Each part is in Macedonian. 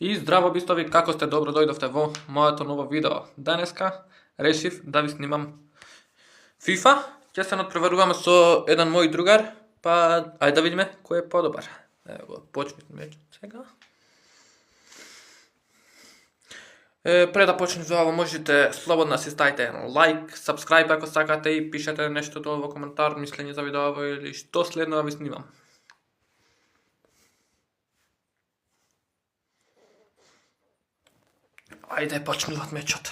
И здраво бистови, како сте, добро дојдовте во моето ново видео. Денеска решив да ви снимам FIFA. Ќе се надпреваруваме со еден мој другар, па ајде да видиме кој е подобар. Ево, почнеме сега. Пред да почнем за ово, можете слободно си ставите лайк, subscribe ако сакате и пишете нешто долу во коментар, мислење за видео или што следно да ви снимам. Ајде, почнуват мечот.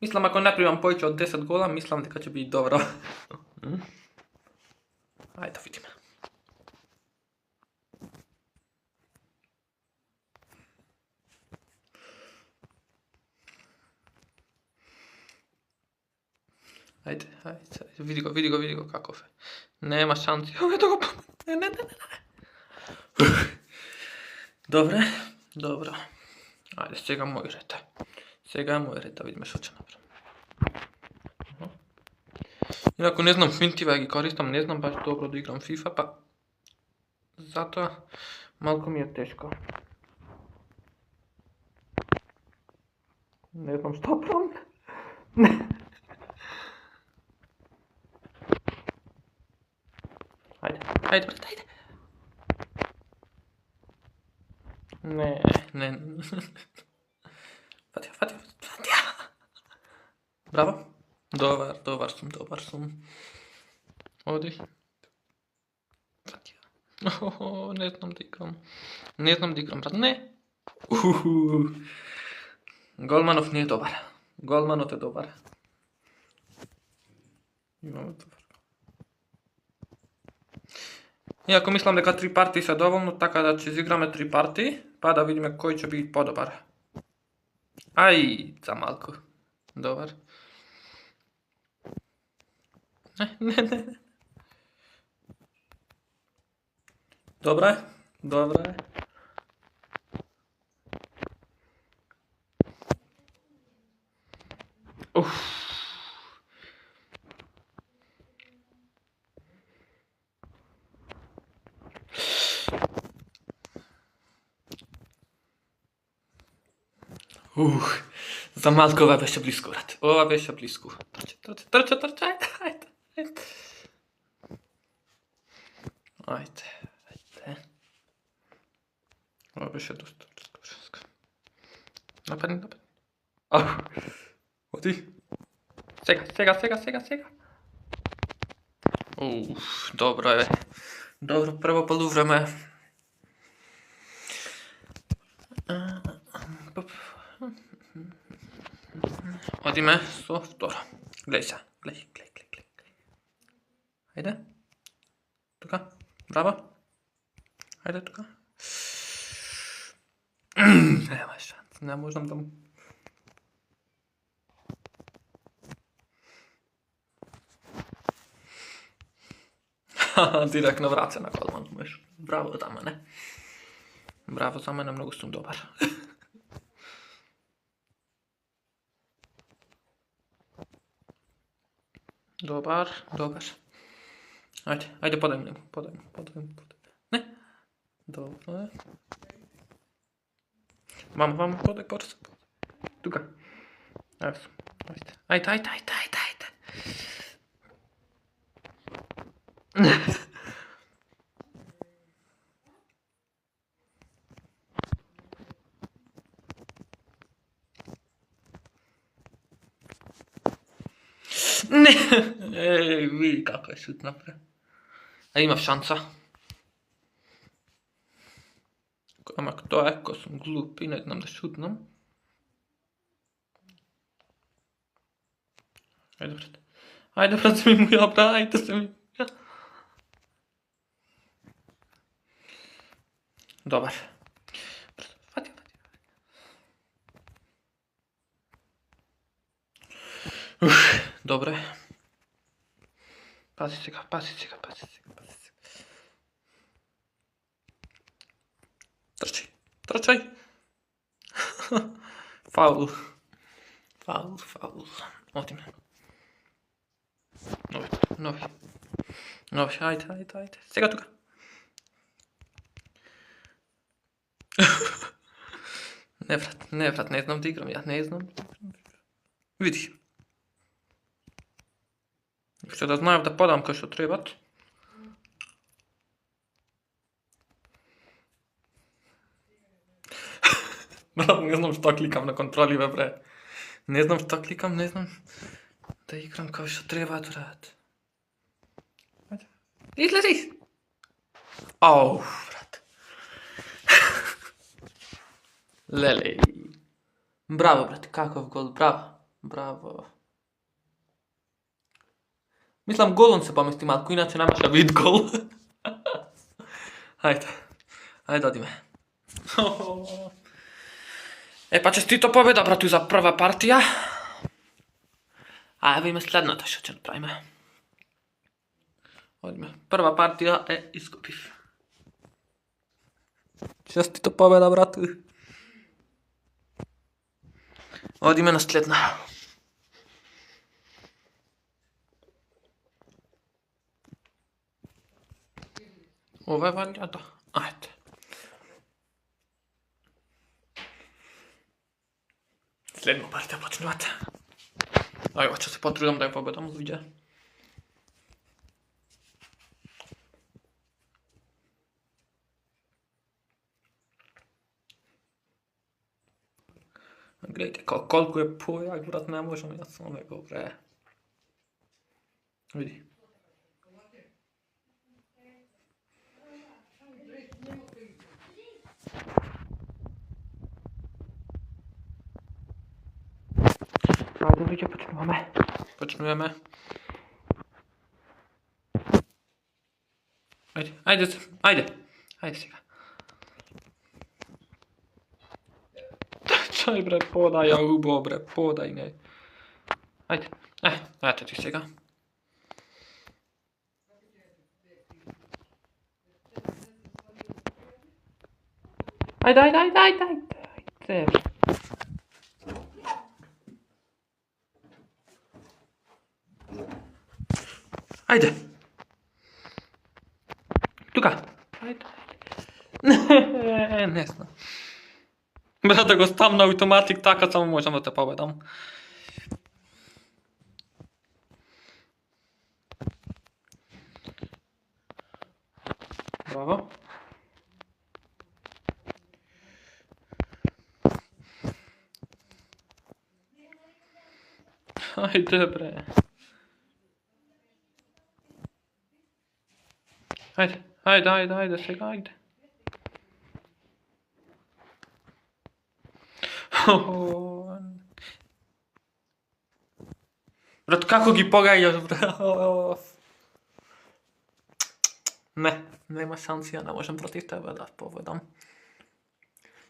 Мислам, ако не примам повеќе од 10 гола, мислам дека ќе биде добро. Ајде да видиме. Ајде, види го каков е. Нема шанси. Ето го. Не. Добро. Ајде, сега мој ред. Сега е мој ред, да видиме што ќе направам. Инаку не знам финтиве да ги користам, не знам баш добро да играм FIFA, па затоа малку ми е тешко. Не знам што правам. Ајде. Не. Фатија. Браво. Добар сум. Оди. Фатија. Не знам да играм, брат. Не. Голманов не е добар. Голманот е добар. Имаме добар. Иако мислам дека 3 партии се доволно, така да ќе изиграме 3 партии, па да видиме кој ќе биде подобар. Ај, за малку. Добар. Не. Добра е. За малку ова беше блиску, брат. Ова беше блиску. Трча, ајде. Ова беше доста блиску. Нападни. Оди. Сега. Добро е. Добро прво полувреме. Одиме со второ. Глеј. Ајде. Тука. Браво. Ајде тука. Нема шанс. Не можам да му... Директно враце на голман. Браво за мене. Многу сум добар. Добар. Ајде, подај му. Не. Добро. Мамо, подај порца. Тука. Ајде. Не. Види како е шут направи. А имав шанса. Ама кто е, ко сум глуп и не знам да шутнам. Ајде брат, се ми ја, ајде се ми ја. Добар. Фатија. Добро е. Пази сега. Трчај. Фаул. Одиме. Novi, ajde. Сега тука. Не брат, не знам да играм, ја не знам. Види. Што да знаев да подам кој што требат. Брат, не знам што кликам на контроли, бре. Не знам што кликам, не знам да играм кој што треба, брат. Излези! Ау, брат. Леле. Браво, брат, каков гол, браво. Мислам голом се помести малку, иначе немаше вид гол. Ајде одиме. Па честито победа, брату, за прва партија. А ево име следната што ќе направиме. Одиме. Прва партија изгубив. Честито победа, брату. Одиме на следна. Ова е валја, да. Ајде. Следна партија почнувате. Ајде, ќе се потрудам да ја победам, луѓе. Гледайте колку е појак, брат, не можам ја со него, бре. Види. Ајде, луѓе, почнуваме. Ајде сега. Чај, бре, подај ја убо, бре, подај, не. Ајде, ето ти сега. Ајде. Ајде. Тука. Ајде. Не знам. Брат, да го ставам на автоматик, така само можам да те победам. Браво. Ајде, бре. Ајде, сега, ајде. Брат, како ги погаѓаш, брат? Не, нема шанси, ја не можам против тебе да победам.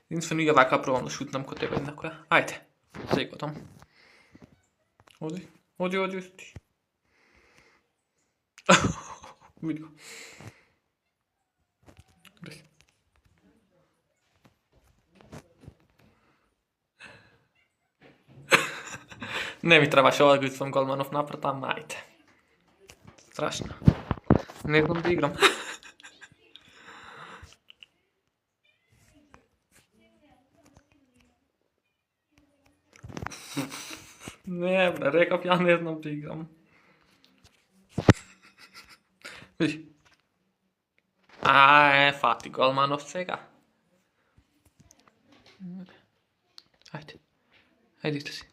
Единствено ја вака пробам да шутнам ко тебе некоја. Ајде, сега там. Оди. Види го. Не ми требаше ова да сум голманов напред, ама ајде. Страшно. Не знам да играм. Не, бре, рекав ја не знам да играм. Види. Фати голманов сега. Ајде излези.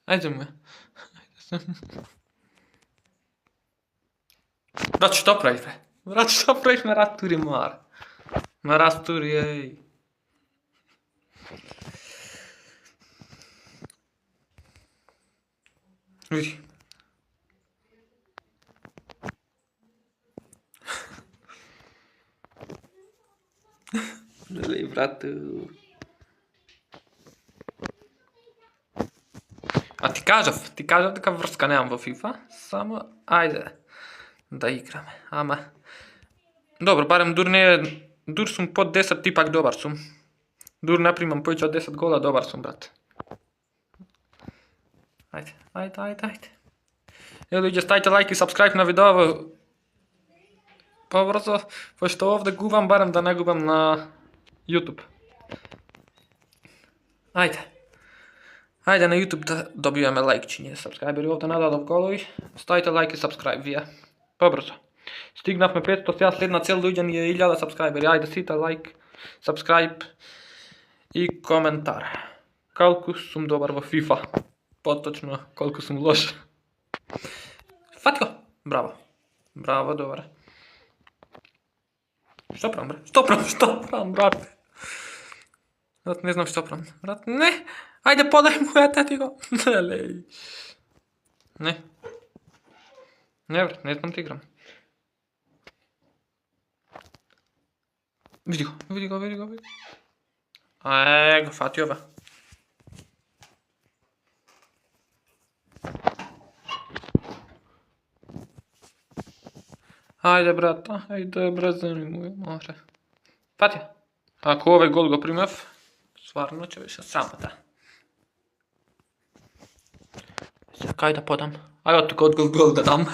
Ајде му. Брат, што правиш, бре? Брат, што правиш, ме растури, мар. Ме растури, еј. Види. Леле, брату. А ти кажав дека врска немам во FIFA, само ајде да играме, ама... Добро, барем дур сум под 10, ти пак добар сум. Дур не примам повеќе од 10 гола, добар сум, брат. Ајде. Ludzie, stajcie like i subscribe na wideo. Po prostu, pošto ovdje gubam, barem da ne gubam na YouTube. Ajde. Ajde na YouTube da dobijeme like, či nije subscriberi ovdje nadal golovi. Stavite like i subscribe vije. Pobrzo. Stignavme 500, ja sledna cel luđan je 1000 subscriberi. Ajde, sita like, subscribe i komentar. Koliko sam dobar vo FIFA. Potočno koliko sam loš. Fatko, bravo. Bravo, dobar. Što pravim, brat? Što pravim, brate? Brat, ne znam što pravim. Brat, ne! Ajde, podaj mu, ja teti go. Ne. Ne, brat, ne znam ti igram. Vidi go. Ego, fatio ba. Ajde, brata, ajde, brazani moje, more. Fatio, ako ovaj gol go primav, stvarno će više sramota. Kaj da podam? Ajde, tu gol da dam.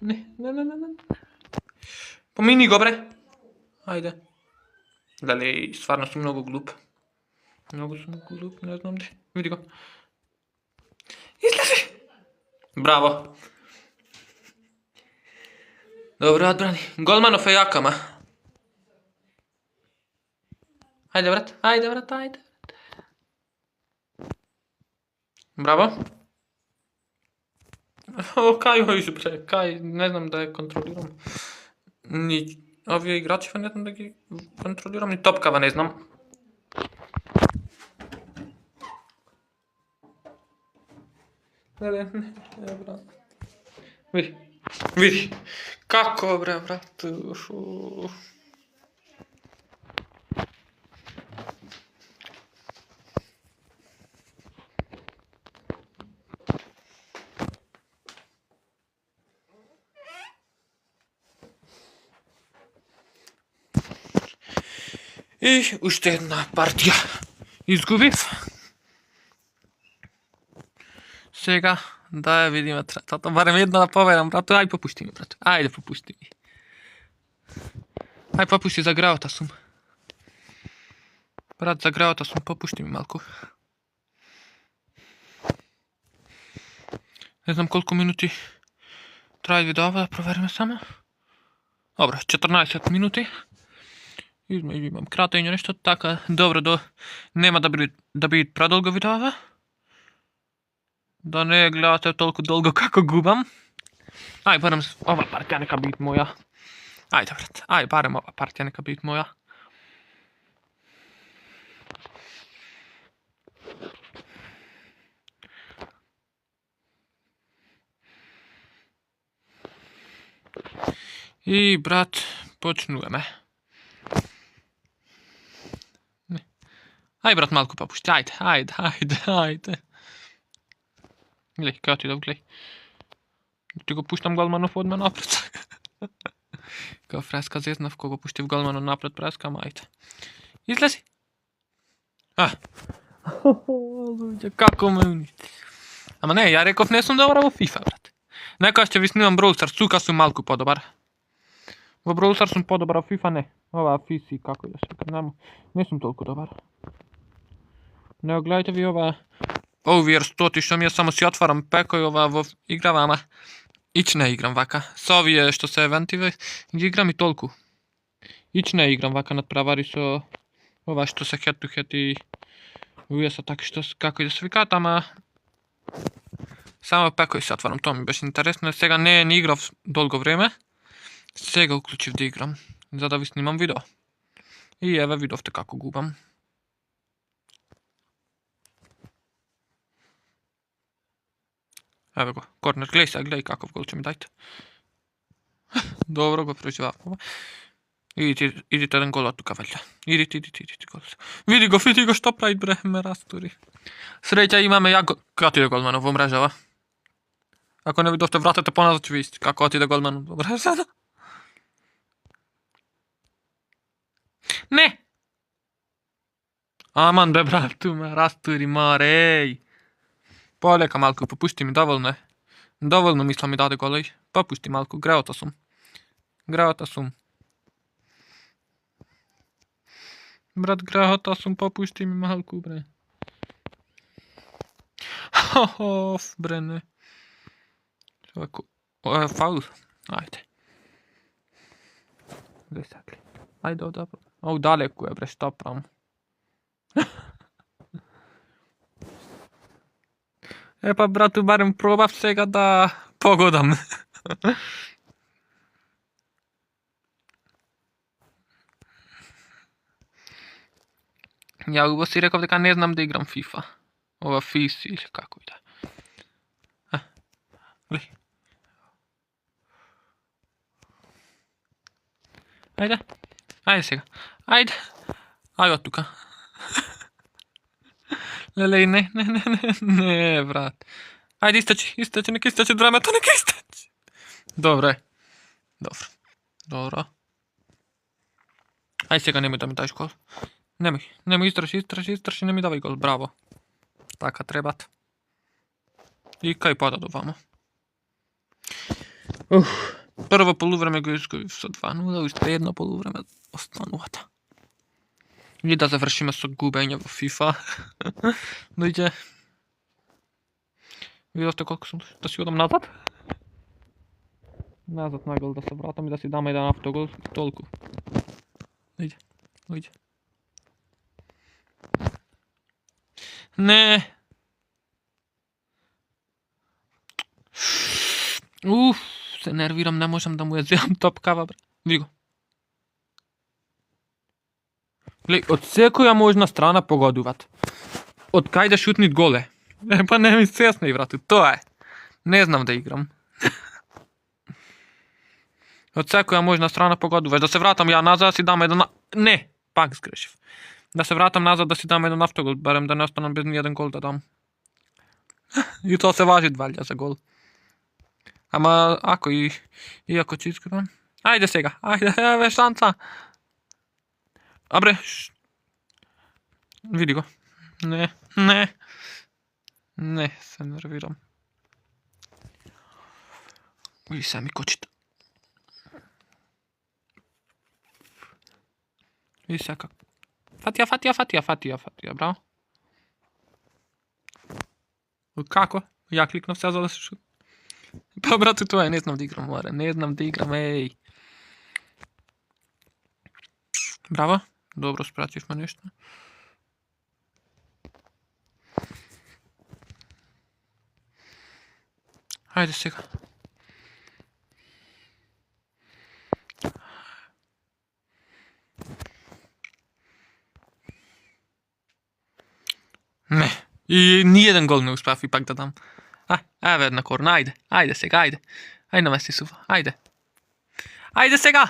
Ne. Pomini go, bre. Ajde. Dali, stvarno su mnogo glup. Ne znam gdje. Vidi go. Izlazi! Bravo. Dobro, odbrani. Golmanov je jakama. Ajde, brat. Bravo. Kaj hoću bre, kaj, ne znam da je kontroliram. Ni ovi igračeva ne znam da gi kontroliram, ni topkava ne znam. Ne, brat. Vidi. Kako bre, brat. I още една партия изгубив. Сега да я видим третата. Барем една да победам, брато. Ай, попусти ми, брато. Айде, попусти ми. Ай, попусти, загравата съм. Брат, загравата съм, попусти ми малко. Не знам колко минути трябва видео да проверим само. Добре, 14 минути. Između imam kratenje nešto, tako dobro nema da bi predolgo vidova. Da ne gledate toliko dolgo kako gubam. Aj, barem ova partija neka bit moja. Ajde, brat, aj, barem ova partija neka bit moja. I, brat, počnujeme. Aj, brat, malko popušti, ajde. Glej, kaj ti dal, glej. Ti go puštam golmanov odmah napred. Kao freska zeznав, ko go pušti v golmanov napred preskam, ajde. Izlezi. Luđe, kako me uništi. Ama ne, ja rekov ne sam dobar ovo FIFA, brat. Ne kažete vi snimam Brawl Stars, suka su malko podobar. V Brawl Stars sam podobar, a FIFA ne. Ova FIFA, kako da se kad ne sam toliko dobar. Ne, gledajte vi ova Overstoti što mi je samo si otvaram peko i ova igravama. Ić ne igram vaka. S ovije što se eventive igram i tolku. Ić ne igram vaka nad pravari so ova što se head to head i uvijesa tak što kako i da se vikat, ama samo peko i se otvaram, to mi baš interesno. Sega ne ni igrav dolgo vreme. Sega uključiv da igram. Zada vi snimam video. I evo vidovte kako gubam. Evo go, korner, gledaj kakav gol će mi dajte. Dobro go prođevamo. Idite jedan gol od tuka valjda. Idite gol. Vidi go što pravit bre, me rasturi. Sreća imame ja kako ide golmanov u mrežava. Ako ne vidovte vratite ponazad ću vidjeti kako ide golmanov u mrežava. Ne! Aman be bratu me rasturi marej. Полека малко, попусти ми, доволно е. Доволно мисля ми даде голej. Popusti malko, greota sum. Greota sum. Brat, greota sum, popusti mi malko, bre. Of, bre, ne. Ovako. Faul. Ajde. Gdje sakli? Ajde, odabro. Ovo daleko je, bre, šta pravim? E pa, bratu, barem probav svega da pogodam. Ja uvo si rekao дека ne znam da igram FIFA. Ova FIS ili kako ide. Gledaj. Ajde. Ajde сега. Ajde. Aj od tuka. Lelej, ne, brat. Ajde, istači, nek istači drameta, nek istači. Dobro. Ajde сега nemoj da mi daš gol. Nemoj, istraši, ne mi davaj gol, bravo. Taka trebat. I kaj pada do vamo. Prvo poluvreme ga izgubim sa 2-0, isto jedno poluvreme ostanuta. I da završimo sa gubenjem u FIFA. Dojde. Vidite koliko sam, da si odam nazad? Nazad na gol, da se vratam i da si dam jedan autogol, toliko. Dojde. Ne. Se nerviram, ne možem da mu je zjam topkava, bre. Vidi go. Glej, od vsekoja možna strana pogoduvat. Od kaj da šutnit gole. E pa ne mi svjesni, vratu, to je. Ne znam da igram. Od vsekoja možna strana pogoduvat. Da se vratam ja nazad, da si dam jedan... Ne, pak zgrešim. Da se vratam nazad, da si dam jedan autogol, barem da ne ostanem bez nijedan gol da dam. I to se važi valjda za gol. Ama ako iako će izgubam. Ajde сега, ajde, evo je šanca. A bre, vidi go. Ne, se nerviram. Vidi se mi kočita. Vidi se kako. Fatija, bravo. Kako? Ja kliknuo se da se šut. Pa brate, to je, ne znam da igram, more, ne znam da igram, ej. Bravo, dobro, spratiš me nešto. Ajde сега. Ne, i nijedan gol ne uspjeh ipak da dam. Evo jedna korna, ajde сега, ajde. Ajde namesti suva, ajde. Ajde сега!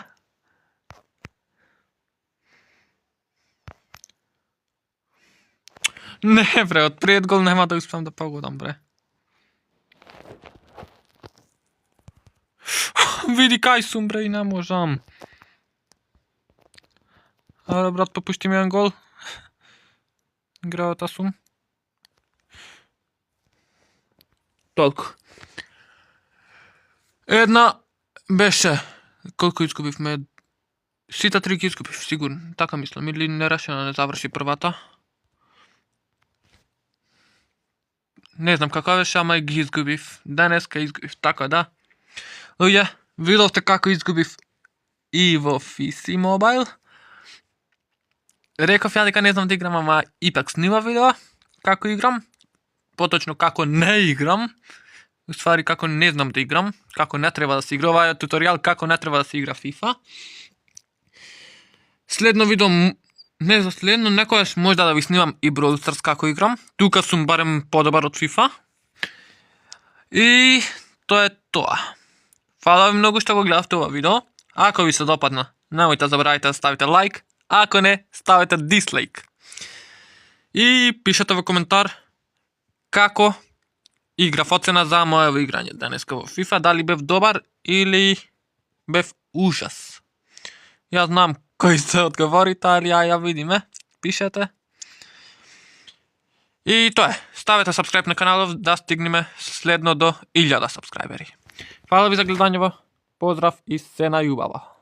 Ne bre, od pred gol nema da uspijem da pogodam, bre. Vidi kaj sum, bre, i ne možem. Ale brat, popušti mi jedan gol. Greota sum. Toliko. Една беше. Колко изгубихме? Сите три ги изгубих, сигурно. Така мислам. Или нерешено не завърши първата. Не знам каква беше, ама и ги изгубих. Денеска изгубих. Така да. Луѓе, видовте како изгубив и во PC Mobile. Реков ја дека не знам да играм, ама ипак снима видео како играм. Поточно како не играм. У ствари како не знам да играм. Како не треба да се игра. Ова е туторијал како не треба да се игра FIFA. Следно видео, не за следно, некојаш можда да ви снимам и Brawl Stars како играм. Тука сум барем подобар од FIFA. И тоа е тоа. Фала ви многу што го гледавте ова видео. Ако ви се допадна, немојте забравите да ставите лайк. Ако не, ставите дислайк. И пишете во коментар како играв оцена за моето играње денеска во FIFA. Дали бев добар или бев ужас. Ја знам кои се одговорите, али ја видиме. Пишете. І то je. Ставite subscribe на канал, да стигнемо следно до 1000 subscriberi. Hvala vi za gledanje. Pozdrav i scena ljubava.